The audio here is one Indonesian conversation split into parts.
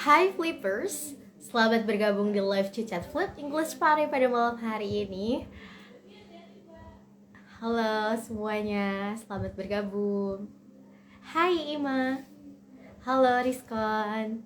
Hai Flippers, selamat bergabung di live Cicat Flip English Pare pada malam hari ini. Halo semuanya, selamat bergabung. Hai Ima, halo Rizkon.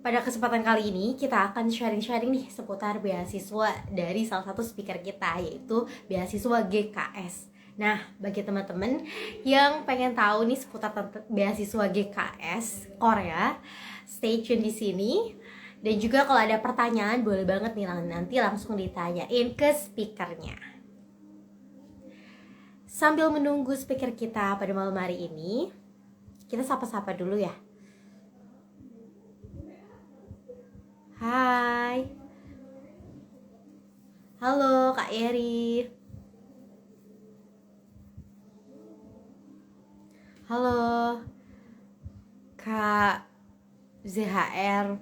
Pada kesempatan kali ini kita akan sharing-sharing nih seputar beasiswa dari salah satu speaker kita, yaitu beasiswa GKS. Nah, bagi teman-teman yang pengen tahu nih seputar beasiswa GKS Korea, stay tune di sini. Dan juga kalau ada pertanyaan boleh banget nih nanti langsung ditanyain ke speakernya. Sambil menunggu speaker kita pada malam hari ini, kita sapa-sapa dulu ya. Hai. Halo Kak Eri. Halo Kak ZHR.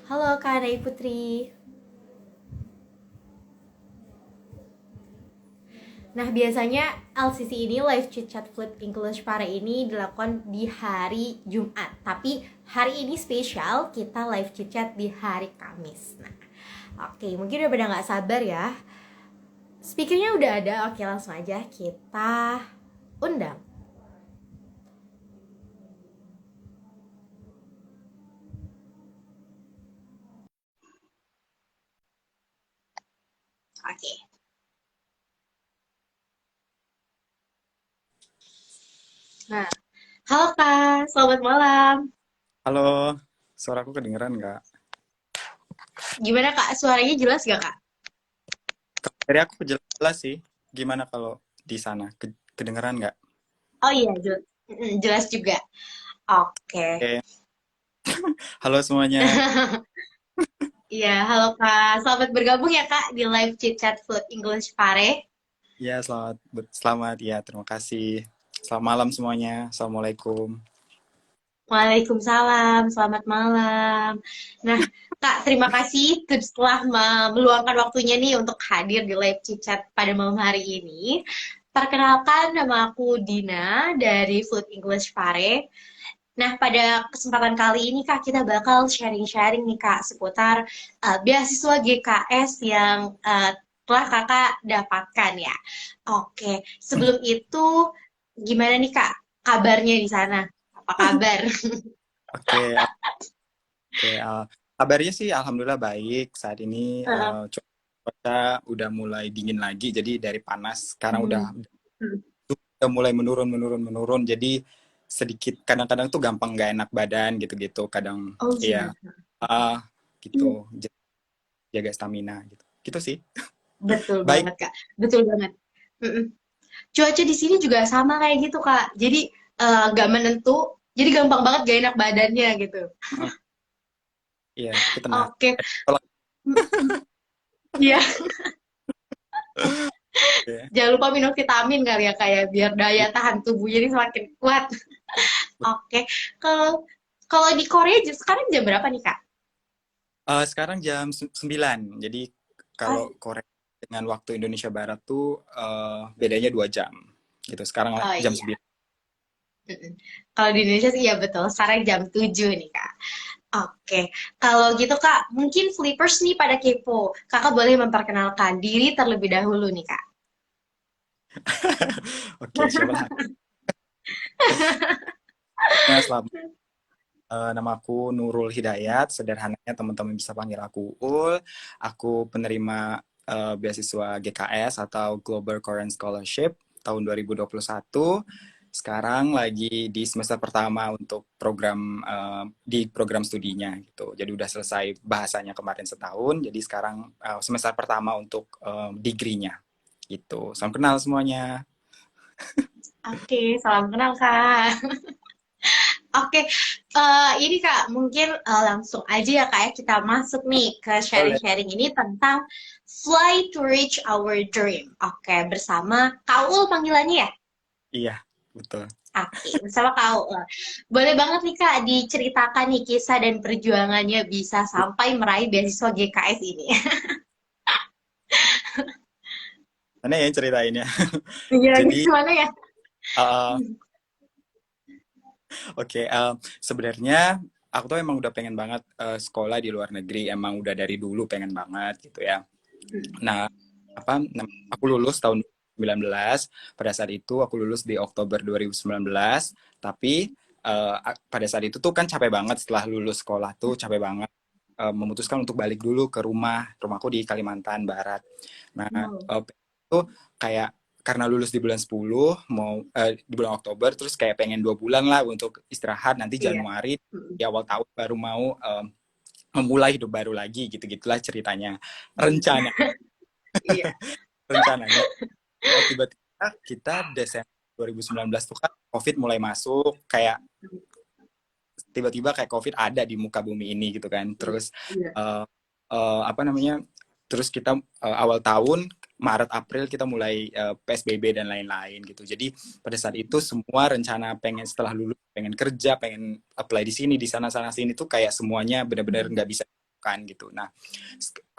Halo Kak Nai Putri. Nah, biasanya LCC ini live chit chat flip English Pare ini dilakukan di hari Jumat. Tapi hari ini spesial, kita live chit chat di hari Kamis. Nah, oke, mungkin udah pada nggak sabar ya. Speakernya udah ada, oke langsung aja kita undang. Oke. Nah, halo Kak, selamat malam. Halo, suaraku kedengeran nggak? Gimana Kak, suaranya jelas gak Kak? Dari aku jelas sih. Gimana kalau di sana? Kedengeran nggak? Oh iya, jelas, jelas juga. Oke. Oke. Halo semuanya. Iya, halo Kak. Selamat bergabung ya Kak di live chit chat Food English Pare. Ya, selamat ya. Terima kasih. Selamat malam semuanya. Assalamualaikum. Waalaikumsalam, selamat malam. Nah, Kak, terima kasih telah meluangkan waktunya nih untuk hadir di live chit chat pada malam hari ini. Perkenalkan, nama aku Dina dari Food English Pare. Nah, pada kesempatan kali ini Kak, kita bakal sharing-sharing nih Kak seputar beasiswa GKS yang telah Kakak dapatkan ya. Oke, sebelum itu gimana nih Kak kabarnya di sana? Apa kabar? Oke, oke. Kabarnya sih Alhamdulillah baik. Saat ini cuaca udah mulai dingin lagi. Jadi dari panas sekarang udah mulai menurun. Jadi sedikit kadang-kadang tuh gampang nggak enak badan gitu-gitu. Kadang Oh ya gitu. gitu. Jaga stamina gitu. Gitu sih. Betul Baik. banget Kak, betul banget. Mm-mm. Cuaca di sini juga sama kayak gitu Kak. Jadi nggak menentu, jadi gampang banget gak enak badannya gitu. Oh, iya, tapi tenang. Oke. Kalau Mm-mm. Iya, ya, jangan lupa minum vitamin kali ya kayak biar daya tahan tubuhnya ini semakin kuat. Oke. Kalau kalau di Korea sekarang jam berapa nih Kak? sekarang jam 9. Jadi Oh, kalau Korea dengan waktu Indonesia Barat tuh bedanya 2 jam. Gitu. Sekarang oh jam iya. 9. Mm-mm. Kalau di Indonesia sih ya betul. Sekarang jam 7 nih Kak. Oke. Kalau gitu Kak, mungkin Flippers nih pada kepo. Kakak boleh memperkenalkan diri terlebih dahulu nih Kak. Oke, siapa namanya? Selamat. Nama aku Nurul Hidayat. Sederhananya teman-teman bisa panggil aku Ul. Aku penerima beasiswa GKS atau Global Korean Scholarship tahun 2021. Sekarang lagi di semester pertama untuk program di program studinya gitu. Jadi udah selesai bahasanya kemarin setahun. Jadi sekarang semester pertama untuk degree-nya gitu. Salam kenal semuanya. Oke, salam kenal Kak. Oke, ini Kak, mungkin langsung aja ya Kak ya kita masuk nih ke Boleh. sharing-sharing ini tentang Fly to Reach Our Dream. Oke, bersama Kaul panggilannya ya? Iya, betul. Oke, bersama Kaul. Boleh banget nih Kak diceritakan nih kisah dan perjuangannya bisa sampai meraih beasiswa GKS ini. Mana ya ceritainnya? Iya, Jadi gimana ya? Uh, Oke, sebenarnya aku tuh emang udah pengen banget sekolah di luar negeri. Emang udah dari dulu pengen banget gitu ya. Nah, aku lulus tahun 2019. Pada saat itu aku lulus di Oktober 2019. Tapi pada saat itu tuh kan capek banget setelah lulus sekolah tuh capek banget. Memutuskan untuk balik dulu ke rumahku di Kalimantan Barat. Nah, Wow. itu kayak karena lulus di bulan 10 mau di bulan Oktober, terus kayak pengen 2 bulan lah untuk istirahat, nanti Iya. Januari di awal tahun baru mau memulai hidup baru lagi, gitu-gitulah ceritanya. rencana Iya. Rencananya tiba-tiba kita Desember 2019 tuh kan COVID mulai masuk, kayak tiba-tiba kayak COVID ada di muka bumi ini gitu kan. Terus Iya. uh, apa namanya? Terus kita awal tahun Maret April kita mulai PSBB dan lain-lain gitu. Jadi pada saat itu semua rencana pengen setelah lulus pengen kerja, pengen apply di sini, di sana sana sini tuh kayak semuanya benar-benar nggak bisa kan gitu. Nah,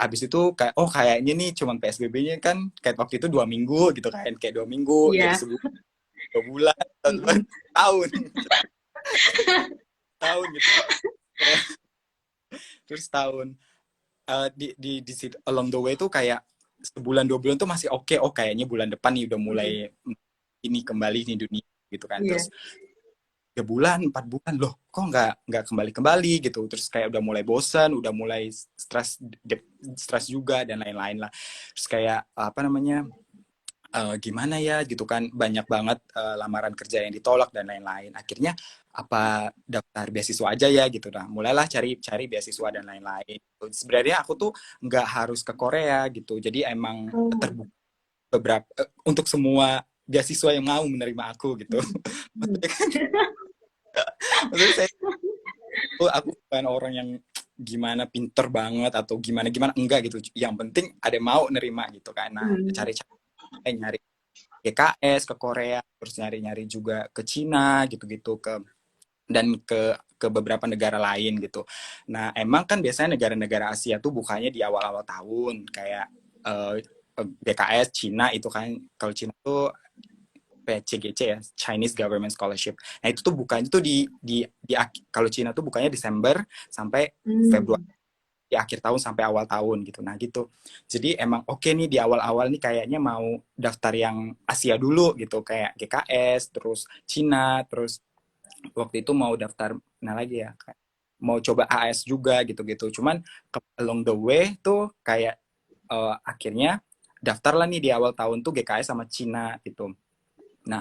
habis itu kayak oh kayaknya nih cuman PSBB-nya kan kayak waktu itu 2 minggu gitu kan, kayak 2 minggu jadi Iya. sebulan 2 bulan Mm-mm. tahun tahun gitu. Terus tahun along the way tuh kayak sebulan 2 bulan tuh masih oke. Oh kayaknya bulan depan nih udah mulai Mm-mm. ini kembali nih dunia gitu kan. Iya. Terus 3 bulan 4 bulan loh kok nggak kembali kembali gitu. Terus kayak udah mulai bosan, udah mulai stres juga dan lain-lain lah. Terus kayak apa namanya, gimana ya gitu kan, banyak banget lamaran kerja yang ditolak dan lain-lain. Akhirnya apa daftar beasiswa aja ya gitu. Nah mulailah cari beasiswa dan lain-lain. Sebenarnya aku tuh nggak harus ke Korea gitu, jadi emang Oh. terbuka beberapa untuk semua beasiswa yang mau menerima aku gitu. Mm. Maksudnya aku bukan orang yang gimana pinter banget atau gimana gimana, enggak gitu. Yang penting ada yang mau nerima gitu kan. Nah Mm. cari nyari GKS ke Korea, terus nyari-nyari juga ke Cina gitu-gitu, dan ke beberapa negara lain gitu. Nah, emang kan biasanya negara-negara Asia tuh bukannya di awal-awal tahun kayak eh, GKS Cina itu kan, kalau Cina tuh CGC ya, Chinese Government Scholarship. Nah, itu tuh bukannya tuh kalau Cina tuh bukannya Desember sampai Februari, Mm. di akhir tahun sampai awal tahun gitu. Nah gitu. Jadi emang oke nih di awal-awal nih kayaknya mau daftar yang Asia dulu gitu, kayak GKS, terus Cina, terus waktu itu mau daftar mana lagi ya, kayak mau coba AS juga gitu-gitu. Cuman along the way tuh kayak akhirnya daftarlah nih di awal tahun tuh GKS sama Cina gitu. Nah,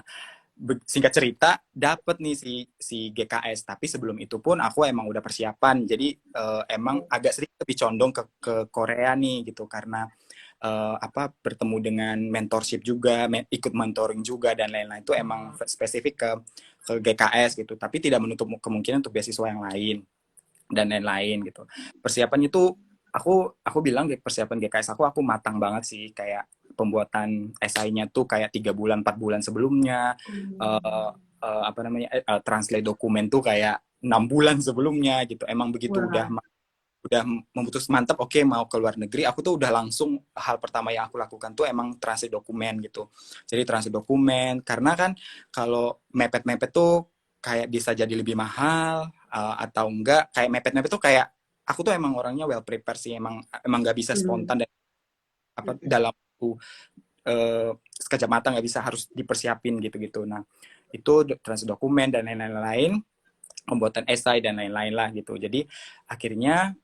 singkat cerita dapet nih si GKS, tapi sebelum itu pun aku emang udah persiapan, jadi emang agak sedikit lebih condong ke Korea nih gitu, karena apa bertemu dengan mentorship juga, ikut mentoring juga dan lain-lain, itu emang spesifik ke GKS gitu, tapi tidak menutup kemungkinan untuk beasiswa yang lain dan lain-lain gitu. Persiapannya tuh aku bilang di persiapan GKS aku matang banget sih, kayak pembuatan esainya tuh kayak 3 bulan 4 bulan sebelumnya, uh, apa namanya, translate dokumen tuh kayak 6 bulan sebelumnya gitu. Emang begitu Wah. udah memutus mantap oke mau ke luar negeri, aku tuh udah langsung hal pertama yang aku lakukan tuh emang translate dokumen gitu. Jadi translate dokumen karena kan kalau mepet-mepet tuh kayak bisa jadi lebih mahal, atau enggak kayak mepet-mepet tuh kayak aku tuh emang orangnya well prepare sih, emang nggak bisa Mm. spontan dan apa dalam sekejap mata, nggak bisa, harus dipersiapin gitu-gitu. Nah itu translate dokumen dan lain-lain, pembuatan esai dan lain-lain lah gitu. Jadi akhirnya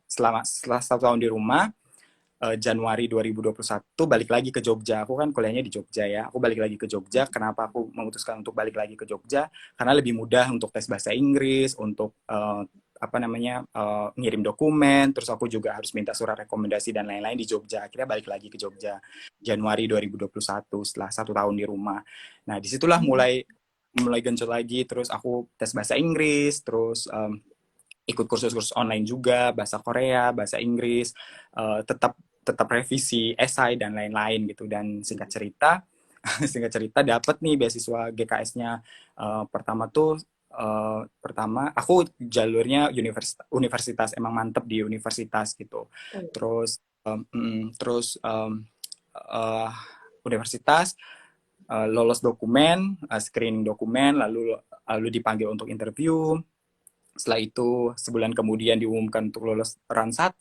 setelah 1 tahun di rumah, Januari 2021 balik lagi ke Jogja. Aku kan kuliahnya di Jogja ya. Aku balik lagi ke Jogja. Kenapa aku memutuskan untuk balik lagi ke Jogja? Karena lebih mudah untuk tes bahasa Inggris, untuk apa namanya, ngirim dokumen. Terus aku juga harus minta surat rekomendasi dan lain-lain di Jogja. Akhirnya balik lagi ke Jogja Januari 2021 setelah 1 tahun di rumah. Nah disitulah mulai mulai gencar lagi. Terus aku tes bahasa Inggris. Terus ikut kursus-kursus online juga, bahasa Korea, bahasa Inggris, tetap tetap revisi esai dan lain-lain gitu. Dan singkat cerita dapat nih beasiswa GKS-nya. Pertama aku jalurnya universitas, emang mantep di universitas gitu. Terus terus universitas lolos dokumen, screening dokumen, lalu dipanggil untuk interview. Setelah itu sebulan kemudian diumumkan untuk lolos round 1,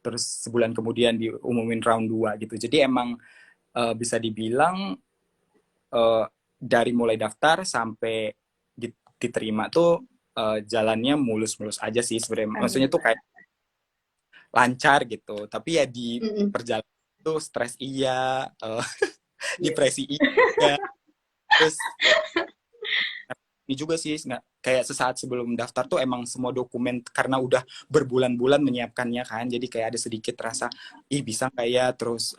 terus sebulan kemudian diumumin round 2 gitu. Jadi emang bisa dibilang dari mulai daftar sampai diterima tuh jalannya mulus-mulus aja sih sebenarnya. Maksudnya tuh kayak lancar gitu. Tapi ya di perjalanan itu stres iya, depresi iya. Terus ini juga sih kayak sesaat sebelum daftar tuh emang semua dokumen karena udah berbulan-bulan menyiapkannya kan, jadi kayak ada sedikit rasa ih bisa nggak ya, terus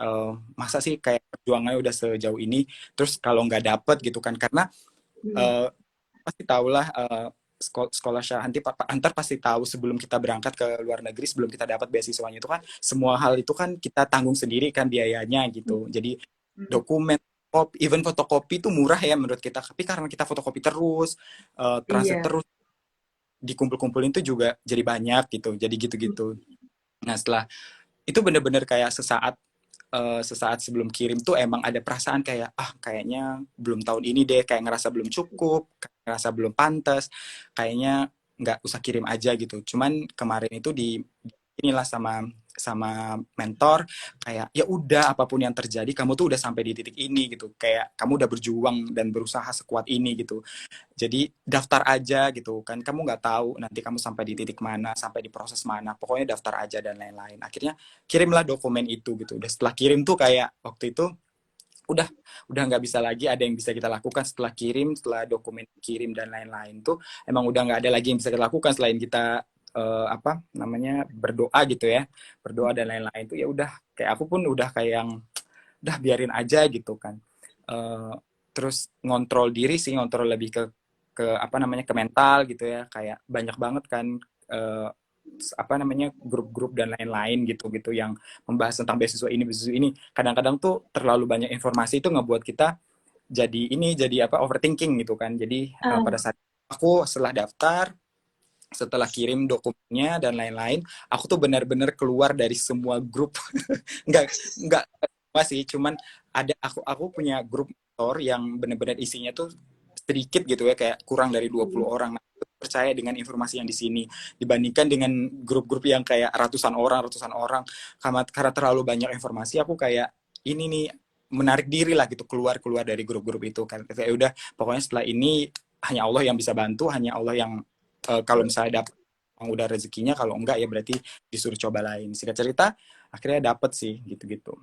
masa sih kayak perjuangannya udah sejauh ini terus kalau nggak dapet gitu kan, karena pasti tahulah sekolah Syahanti antar pasti tahu sebelum kita berangkat ke luar negeri, sebelum kita dapat beasiswanya itu kan semua hal itu kan kita tanggung sendiri kan biayanya gitu. Jadi dokumen, even fotokopi itu murah ya menurut kita, tapi karena kita fotokopi terus, translate terus, dikumpul-kumpulin tuh juga jadi banyak gitu, jadi gitu-gitu. Nah setelah itu bener-bener kayak sesaat sebelum kirim tuh emang ada perasaan kayak kayaknya belum tahun ini deh, kayak ngerasa belum cukup, ngerasa belum pantas, kayaknya nggak usah kirim aja gitu. Cuman kemarin itu inilah sama mentor kayak ya udah apapun yang terjadi kamu tuh udah sampai di titik ini gitu, kayak kamu udah berjuang dan berusaha sekuat ini gitu, jadi daftar aja gitu kan, kamu nggak tahu nanti kamu sampai di titik mana, sampai di proses mana, pokoknya daftar aja dan lain-lain. Akhirnya kirimlah dokumen itu gitu. Udah setelah kirim tuh kayak waktu itu udah nggak bisa lagi ada yang bisa kita lakukan setelah kirim, setelah dokumen kirim dan lain-lain tuh emang udah nggak ada lagi yang bisa kita lakukan selain kita apa namanya berdoa gitu ya, berdoa dan lain-lain tuh ya udah kayak aku pun udah kayak yang udah biarin aja gitu kan. Terus ngontrol diri sih, ngontrol lebih ke apa namanya ke mental gitu ya, kayak banyak banget kan apa namanya grup-grup dan lain-lain gitu yang membahas tentang beasiswa ini. Kadang-kadang tuh terlalu banyak informasi itu ngebuat kita jadi apa overthinking gitu kan. Jadi pada saat aku setelah daftar, setelah kirim dokumennya dan lain-lain, aku tuh benar-benar keluar dari semua grup. nggak semua sih, cuman ada aku punya grup mentor yang benar-benar isinya tuh sedikit gitu ya, kayak kurang dari 20 orang. Nah, percaya dengan informasi yang di sini dibandingkan dengan grup-grup yang kayak ratusan orang karena terlalu banyak informasi, aku kayak ini nih menarik diri lah gitu, keluar dari grup-grup itu kan. Kayak udah pokoknya setelah ini hanya Allah yang bisa bantu, hanya Allah yang kalau misalnya dapat udah rezekinya, kalau enggak ya berarti disuruh coba lain. Singkat cerita akhirnya dapet sih gitu.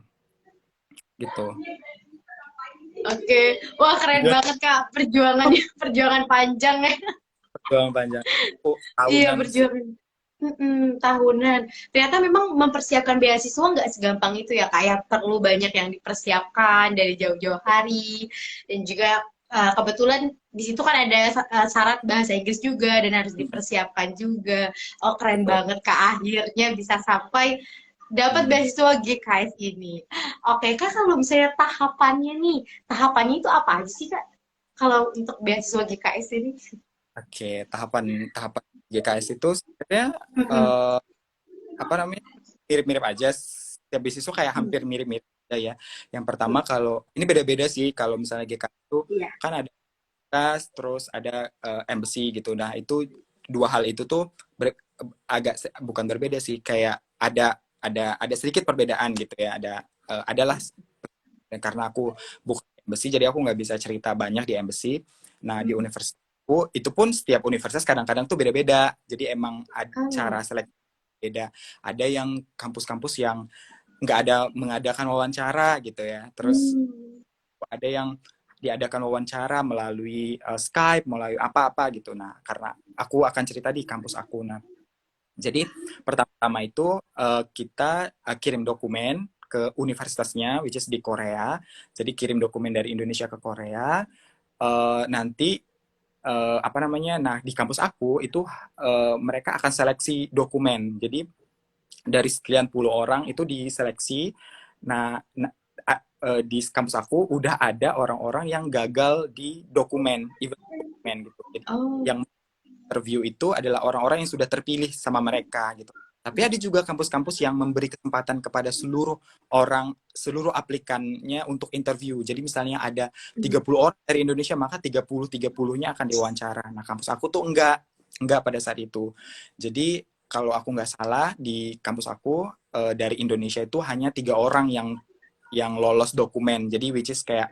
Oke, wah keren banget Kak, perjuangan panjang ya. Perjuangan panjang. Iya, Tahunan sih. berjuang tahunan. Ternyata memang mempersiapkan beasiswa nggak segampang itu ya, kayak perlu banyak yang dipersiapkan dari jauh-jauh hari, dan juga kebetulan di situ kan ada syarat bahasa Inggris juga dan harus dipersiapkan juga. Oh keren Betul. banget Kak, akhirnya bisa sampai dapat beasiswa GKS ini. Oke Kak, kalau misalnya tahapannya itu apa aja sih Kak? Kalau untuk beasiswa GKS ini? Oke, tahapan GKS itu sebenarnya apa namanya mirip-mirip aja. Setiap beasiswa kayak hampir mirip-mirip aja ya. Yang pertama kalau ini beda-beda sih, kalau misalnya GKS itu kan ada kas, terus ada embassy gitu. Nah itu dua hal itu tuh agak bukan berbeda sih, kayak ada sedikit perbedaan gitu ya. Adalah karena aku bukan embassy, jadi aku nggak bisa cerita banyak di embassy. Nah di universitas itu pun setiap universitas kadang-kadang tuh beda-beda. Jadi emang ada cara seleksi beda. Ada yang kampus-kampus yang nggak ada mengadakan wawancara gitu ya. Terus ada yang diadakan wawancara melalui Skype, melalui apa-apa gitu. Nah, karena aku akan cerita di kampus aku. Nah, jadi pertama-tama itu kita kirim dokumen ke universitasnya, which is di Korea. Jadi kirim dokumen dari Indonesia ke Korea. Nanti apa namanya? Nah, di kampus aku itu mereka akan seleksi dokumen. Jadi dari sekian puluh orang itu diseleksi. Nah, di kampus aku udah ada orang-orang yang gagal di dokumen, event dokumen gitu. Jadi yang interview itu adalah orang-orang yang sudah terpilih sama mereka gitu. Tapi ada juga kampus-kampus yang memberi kesempatan kepada seluruh orang, seluruh aplikannya untuk interview. Jadi misalnya ada 30 orang dari Indonesia, maka 30-30-nya akan diwawancara. Nah, kampus aku tuh enggak pada saat itu. Jadi kalau aku nggak salah, di kampus aku dari Indonesia itu hanya 3 orang yang lolos dokumen. Jadi which is kayak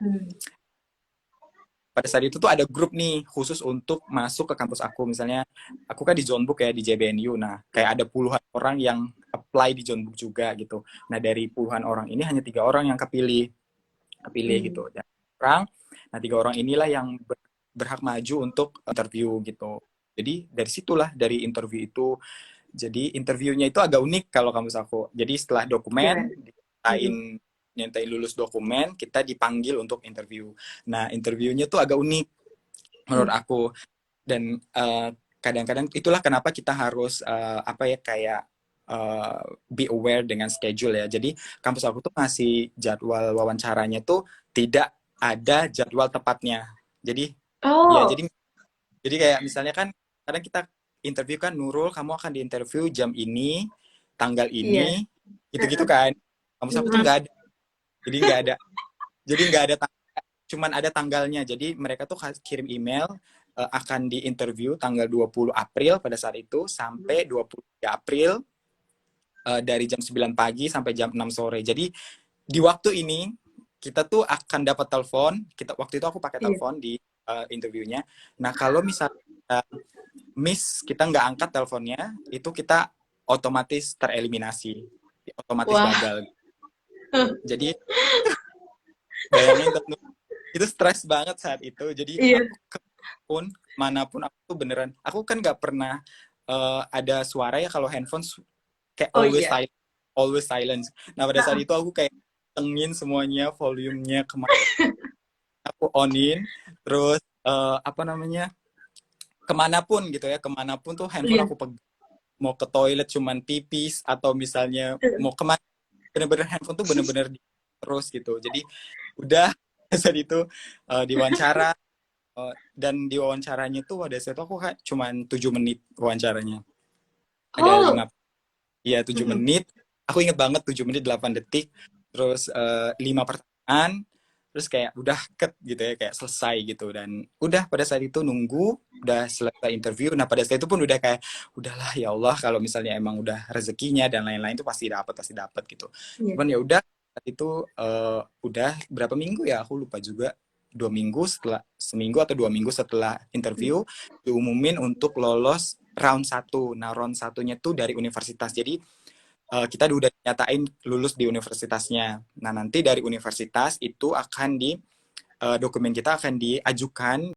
pada saat itu tuh ada grup nih khusus untuk masuk ke kampus aku. Misalnya aku kan di Zonebook ya di JBNU. Nah, kayak ada puluhan orang yang apply di Zonebook juga gitu. Nah, dari puluhan orang ini hanya 3 orang yang kepilih gitu. Dan nah 3 orang inilah yang berhak maju untuk interview gitu. Jadi dari situlah, dari interview itu. Jadi interviewnya itu agak unik kalau kampus aku. Jadi setelah dokumen nyentain lulus dokumen, kita dipanggil untuk interview. Nah, interviewnya tuh agak unik menurut aku. Dan kadang-kadang itulah kenapa kita harus kayak be aware dengan schedule ya. Jadi kampus aku tuh ngasih jadwal wawancaranya tuh tidak ada jadwal tepatnya. Jadi ya jadi kayak misalnya kan kadang kita interview kan, Nurul kamu akan diinterview jam ini, tanggal ini, gitu-gitu kan. Kampus aku tuh nggak ada. Jadi nggak ada cuman ada tanggalnya. Jadi mereka tuh kirim email akan diinterview tanggal 20 April pada saat itu sampai 23 April dari jam 9 pagi sampai jam 6 sore. Jadi di waktu ini kita tuh akan dapat telepon. Waktu itu aku pakai telepon di interviewnya. Nah, kalau misalnya kita nggak angkat teleponnya, itu kita otomatis tereliminasi, otomatis gagal. Jadi bayangin itu stres banget saat itu. Jadi aku manapun aku tuh beneran, aku kan nggak pernah ada suara ya kalau handphone kayak always silence. Nah pada saat itu aku kayak tengin semuanya, volumenya kemana, aku onin, terus kemanapun gitu ya, kemanapun tuh handphone aku pegang. Mau ke toilet cuman pipis atau misalnya mau kemana, bener-bener handphone tuh bener-bener terus gitu. Jadi udah saat itu diwawancara dan di wawancaranya tuh pada saat itu aku cuman 7 menit wawancaranya. Ada 7 menit. Aku inget banget 7 menit 8 detik. Terus 5 pertanyaan. Terus kayak udah cut gitu ya, kayak selesai gitu. Dan udah pada saat itu nunggu, udah selesai interview. Nah pada saat itu pun udah kayak, udahlah ya Allah, kalau misalnya emang udah rezekinya dan lain-lain tuh pasti dapat gitu. Cuman ya udah, saat itu udah berapa minggu ya, aku lupa juga. 2 minggu setelah, seminggu atau 2 minggu setelah interview, diumumin untuk lolos round 1. Nah round 1-nya tuh dari universitas. Jadi kita udah nyatain lulus di universitasnya. Nah nanti dari universitas itu akan dokumen kita akan diajukan